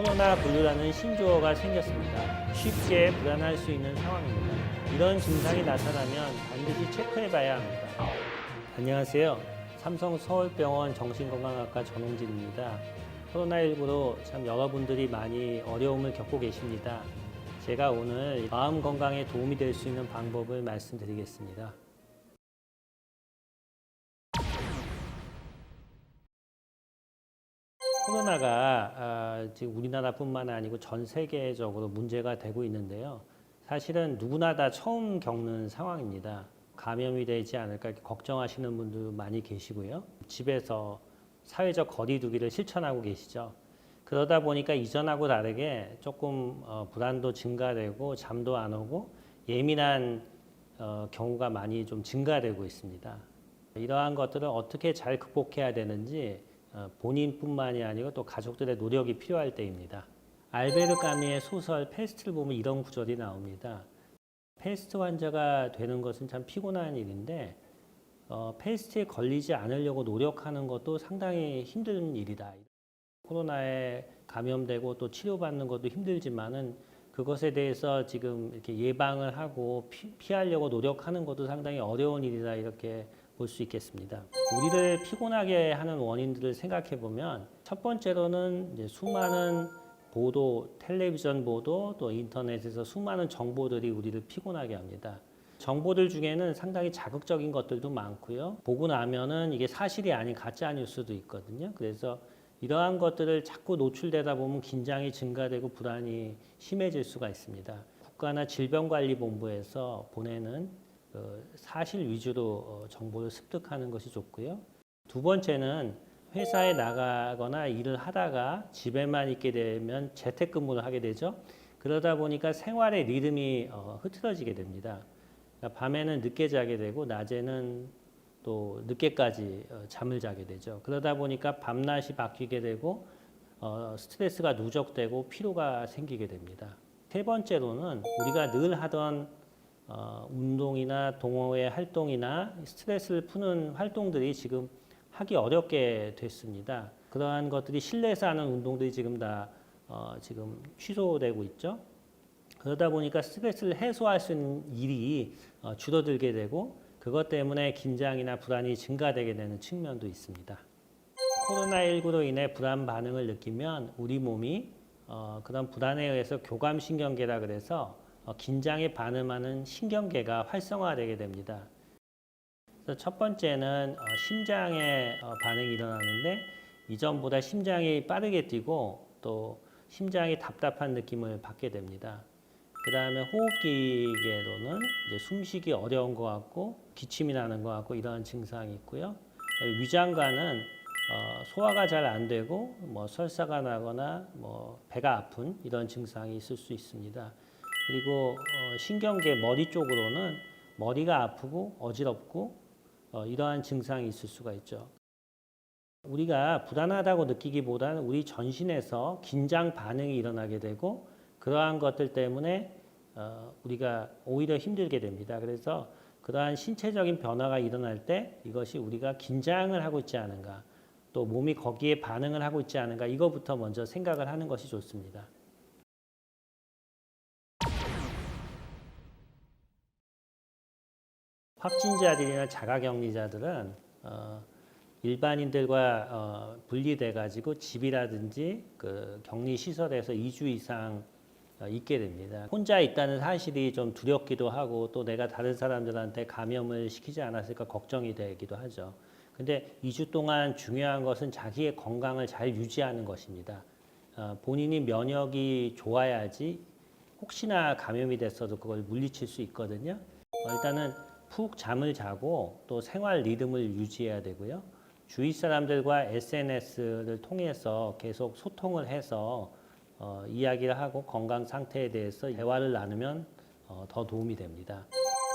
코로나 블루라는 신조어가 생겼습니다. 쉽게 불안할 수 있는 상황입니다. 이런 증상이 나타나면 반드시 체크해봐야 합니다. 안녕하세요. 삼성 서울병원 정신건강학과 전홍진입니다. 코로나19로 참 여러분들이 많이 어려움을 겪고 계십니다. 제가 오늘 마음 건강에 도움이 될 수 있는 방법을 말씀드리겠습니다. 코로나가 지금 우리나라뿐만 아니고 전 세계적으로 문제가 되고 있는데요. 사실은 누구나 다 처음 겪는 상황입니다. 감염이 되지 않을까 걱정하시는 분도 많이 계시고요. 집에서 사회적 거리 두기를 실천하고 계시죠. 그러다 보니까 이전하고 다르게 조금 불안도 증가되고 잠도 안 오고 예민한 경우가 많이 좀 증가되고 있습니다. 이러한 것들을 어떻게 잘 극복해야 되는지 본인뿐만이 아니고 또 가족들의 노력이 필요할 때입니다. 알베르 까뮈의 소설 페스트를 보면 이런 구절이 나옵니다. 페스트 환자가 되는 것은 참 피곤한 일인데 페스트에 걸리지 않으려고 노력하는 것도 상당히 힘든 일이다. 코로나에 감염되고 또 치료받는 것도 힘들지만은 그것에 대해서 지금 이렇게 예방을 하고 피하려고 노력하는 것도 상당히 어려운 일이다 이렇게 볼 수 있겠습니다. 우리를 피곤하게 하는 원인들을 생각해 보면 첫 번째로는 이제 수많은 보도, 텔레비전 보도, 또 인터넷에서 수많은 정보들이 우리를 피곤하게 합니다. 정보들 중에는 상당히 자극적인 것들도 많고요. 보고 나면은 이게 사실이 아닌 가짜 뉴스도 있거든요. 그래서 이러한 것들을 자꾸 노출되다 보면 긴장이 증가되고 불안이 심해질 수가 있습니다. 국가나 질병관리본부에서 보내는 사실 위주로 정보를 습득하는 것이 좋고요. 두 번째는 회사에 나가거나 일을 하다가 집에만 있게 되면 재택근무를 하게 되죠. 그러다 보니까 생활의 리듬이 흐트러지게 됩니다. 그러니까 밤에는 늦게 자게 되고 낮에는 또 늦게까지 잠을 자게 되죠. 그러다 보니까 밤낮이 바뀌게 되고 스트레스가 누적되고 피로가 생기게 됩니다. 세 번째로는 우리가 늘 하던 운동이나 동호회 활동이나 스트레스를 푸는 활동들이 지금 하기 어렵게 됐습니다. 그러한 것들이 실내에서 하는 운동들이 지금 다 지금 취소되고 있죠. 그러다 보니까 스트레스를 해소할 수 있는 일이 줄어들게 되고 그것 때문에 긴장이나 불안이 증가되게 되는 측면도 있습니다. 코로나19로 인해 불안 반응을 느끼면 우리 몸이 그런 불안에 의해서 교감신경계라 그래서 긴장에 반응하는 신경계가 활성화되게 됩니다. 그래서 첫 번째는 심장의 반응이 일어나는데 이전보다 심장이 빠르게 뛰고 또 심장이 답답한 느낌을 받게 됩니다. 그 다음에 호흡기계로는 이제 숨쉬기 어려운 것 같고 기침이 나는 것 같고 이러한 증상이 있고요. 위장관은 소화가 잘 안 되고 뭐 설사가 나거나 뭐 배가 아픈 이런 증상이 있을 수 있습니다. 그리고 신경계 머리 쪽으로는 머리가 아프고 어지럽고 이러한 증상이 있을 수가 있죠. 우리가 불안하다고 느끼기보다는 우리 전신에서 긴장 반응이 일어나게 되고 그러한 것들 때문에 우리가 오히려 힘들게 됩니다. 그래서 그러한 신체적인 변화가 일어날 때 이것이 우리가 긴장을 하고 있지 않은가 또 몸이 거기에 반응을 하고 있지 않은가 이거부터 먼저 생각을 하는 것이 좋습니다. 확진자들이나 자가격리자들은 일반인들과 분리돼 가지고 집이라든지 그 격리시설에서 2주 이상 있게 됩니다. 혼자 있다는 사실이 좀 두렵기도 하고 또 내가 다른 사람들한테 감염을 시키지 않았을까 걱정이 되기도 하죠. 근데 2주 동안 중요한 것은 자기의 건강을 잘 유지하는 것입니다. 본인이 면역이 좋아야지 혹시나 감염이 됐어도 그걸 물리칠 수 있거든요. 일단은 푹 잠을 자고 또 생활 리듬을 유지해야 되고요. 주위 사람들과 SNS를 통해서 계속 소통을 해서 이야기를 하고 건강 상태에 대해서 대화를 나누면 더 도움이 됩니다.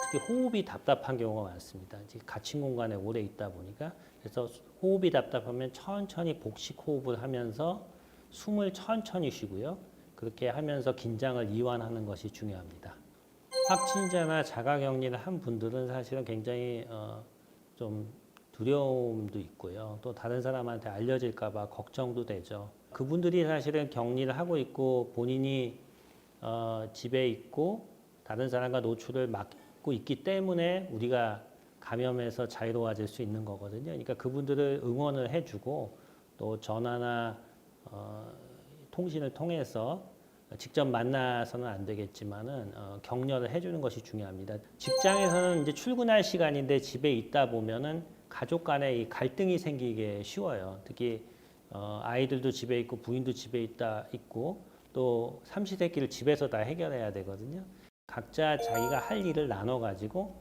특히 호흡이 답답한 경우가 많습니다. 갇힌 공간에 오래 있다 보니까 그래서 호흡이 답답하면 천천히 복식 호흡을 하면서 숨을 천천히 쉬고요. 그렇게 하면서 긴장을 이완하는 것이 중요합니다. 확진자나 자가격리를 한 분들은 사실은 굉장히 좀 두려움도 있고요. 또 다른 사람한테 알려질까 봐 걱정도 되죠. 그분들이 사실은 격리를 하고 있고 본인이 집에 있고 다른 사람과 노출을 막고 있기 때문에 우리가 감염에서 자유로워질 수 있는 거거든요. 그러니까 그분들을 응원을 해주고 또 전화나 통신을 통해서 직접 만나서는 안 되겠지만은 격려를 해주는 것이 중요합니다. 직장에서는 이제 출근할 시간인데 집에 있다 보면은 가족 간에 이 갈등이 생기게 쉬워요. 특히 아이들도 집에 있고 부인도 집에 있고 또 삼시세끼를 집에서 다 해결해야 되거든요. 각자 자기가 할 일을 나눠 가지고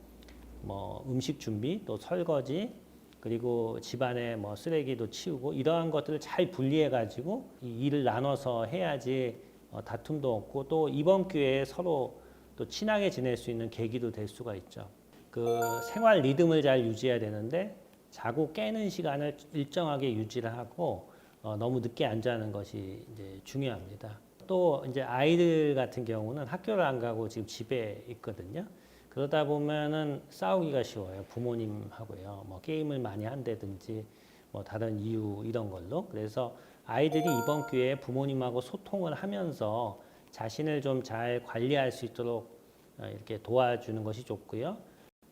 뭐 음식 준비 또 설거지 그리고 집안에 뭐 쓰레기도 치우고 이러한 것들을 잘 분리해 가지고 이 일을 나눠서 해야지 다툼도 없고 또 이번 기회에 서로 또 친하게 지낼 수 있는 계기도 될 수가 있죠. 그 생활 리듬을 잘 유지해야 되는데 자고 깨는 시간을 일정하게 유지를 하고 너무 늦게 안 자는 것이 이제 중요합니다. 또 이제 아이들 같은 경우는 학교를 안 가고 지금 집에 있거든요. 그러다 보면은 싸우기가 쉬워요. 부모님하고요. 뭐 게임을 많이 한다든지 뭐 다른 이유 이런 걸로. 그래서 아이들이 이번 기회에 부모님하고 소통을 하면서 자신을 좀 잘 관리할 수 있도록 이렇게 도와주는 것이 좋고요.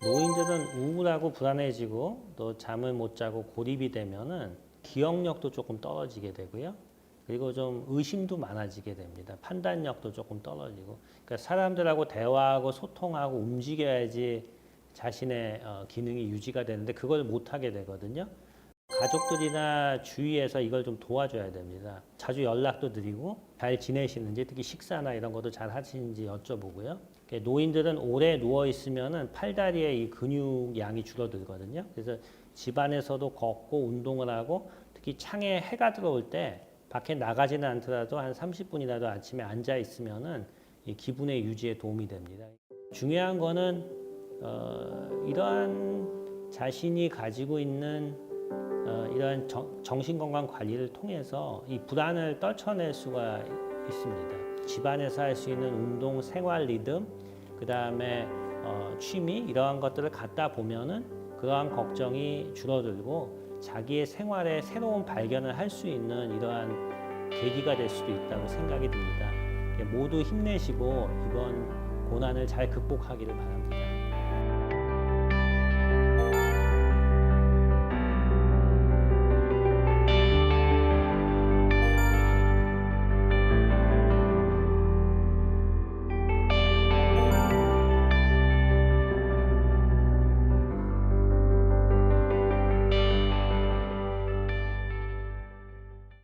노인들은 우울하고 불안해지고 또 잠을 못 자고 고립이 되면은 기억력도 조금 떨어지게 되고요. 그리고 좀 의심도 많아지게 됩니다. 판단력도 조금 떨어지고. 그러니까 사람들하고 대화하고 소통하고 움직여야지 자신의 기능이 유지가 되는데 그걸 못 하게 되거든요. 가족들이나 주위에서 이걸 좀 도와줘야 됩니다. 자주 연락도 드리고 잘 지내시는지 특히 식사나 이런 것도 잘 하시는지 여쭤보고요. 노인들은 오래 누워 있으면은 팔다리의 이 근육 양이 줄어들거든요. 그래서 집안에서도 걷고 운동을 하고 특히 창에 해가 들어올 때 밖에 나가지는 않더라도 한 30분이라도 아침에 앉아 있으면은 이 기분의 유지에 도움이 됩니다. 중요한 거는 이러한 자신이 가지고 있는 이러한 정신건강 관리를 통해서 이 불안을 떨쳐낼 수가 있습니다. 집안에서 할 수 있는 운동, 생활 리듬, 그 다음에 취미 이러한 것들을 갖다 보면은 그러한 걱정이 줄어들고 자기의 생활에 새로운 발견을 할 수 있는 이러한 계기가 될 수도 있다고 생각이 듭니다. 모두 힘내시고 이번 고난을 잘 극복하기를 바랍니다.